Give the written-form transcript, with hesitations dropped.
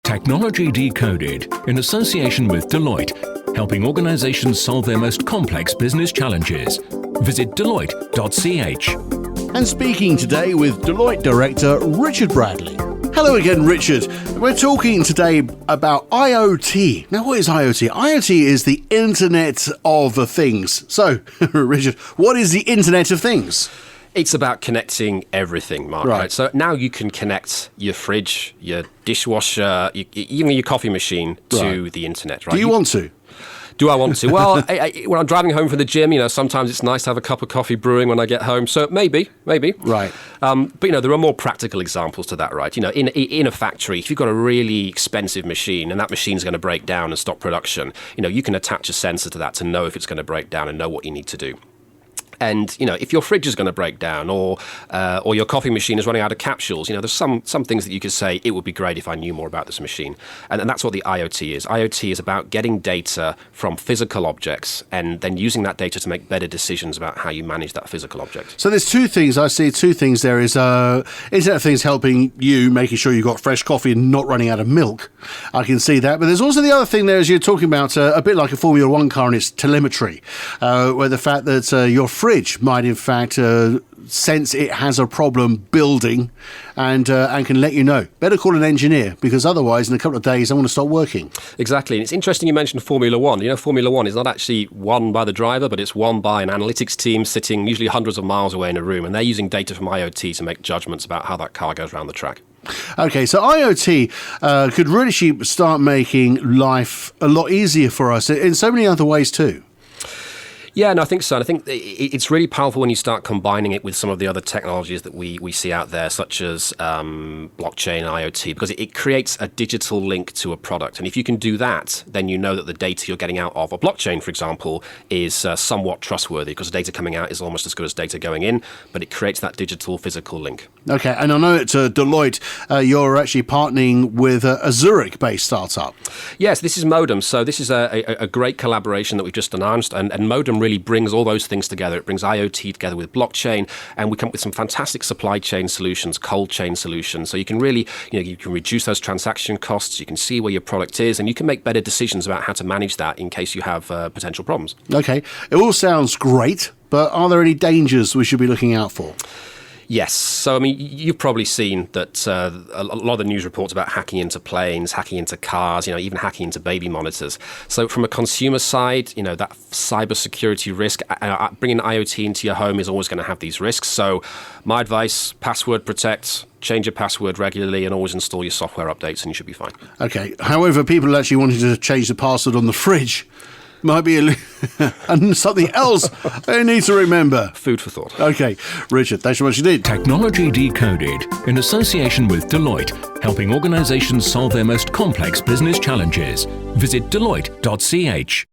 Technology Decoded, in association with Deloitte, helping organizations solve their most complex business challenges. Visit Deloitte.ch. And speaking today with Deloitte Director Richard Bradley. Hello again, Richard. We're talking today about IoT. Now, what is IoT? IoT is the Internet of Things. So, Richard, what is the Internet of Things? It's about connecting everything, Mark. Right? So now you can connect your fridge, your dishwasher, even your coffee machine to the internet. Right? Do you want to? Do I want to? Well, when I'm driving home from the gym, sometimes it's nice to have a cup of coffee brewing when I get home. So maybe. Right. But, there are more practical examples to that, right? In a factory, if you've got a really expensive machine and that machine's going to break down and stop production, you can attach a sensor to that to know if it's going to break down and know what you need to do. And, if your fridge is going to break down or your coffee machine is running out of capsules, there's some things that you could say, it would be great if I knew more about this machine. And that's what the IoT is. IoT is about getting data from physical objects and then using that data to make better decisions about how you manage that physical object. So there's two things. I see two things. There is Internet of Things helping you, making sure you've got fresh coffee and not running out of milk. I can see that. But there's also the other thing there, as you're talking about, a bit like a Formula One car, and it's telemetry, where the fact that your fridge might in fact sense it has a problem building and can let you know. Better call an engineer, because otherwise in a couple of days I want to stop working. Exactly. And it's interesting you mentioned Formula One. Formula One is not actually won by the driver, but it's won by an analytics team sitting usually hundreds of miles away in a room, and they're using data from IoT to make judgments about how that car goes around the track. Okay, so IoT could really start making life a lot easier for us in so many other ways too. Yeah, no, I think so. And I think it's really powerful when you start combining it with some of the other technologies that we see out there, such as blockchain and IoT, because it creates a digital link to a product. And if you can do that, then you know that the data you're getting out of a blockchain, for example, is somewhat trustworthy, because the data coming out is almost as good as data going in, but it creates that digital physical link. Okay, and I know at Deloitte, you're actually partnering with a Zurich-based startup. Yes, this is Modem. So this is a great collaboration that we've just announced, and Modem really brings all those things together. It brings IoT together with blockchain, and we come up with some fantastic supply chain solutions, cold chain solutions. So you can really, you can reduce those transaction costs, you can see where your product is, and you can make better decisions about how to manage that in case you have potential problems. Okay, it all sounds great, but are there any dangers we should be looking out for? Yes. So, you've probably seen that a lot of the news reports about hacking into planes, hacking into cars, even hacking into baby monitors. So from a consumer side, that cybersecurity risk, bringing IoT into your home is always going to have these risks. So my advice, password protect, change your password regularly, and always install your software updates, and you should be fine. Okay. However, people actually wanting to change the password on the fridge might be and something else they need to remember. Food for thought. Okay, Richard, thanks so much indeed. Technology Decoded, in association with Deloitte, helping organizations solve their most complex business challenges. Visit Deloitte.ch.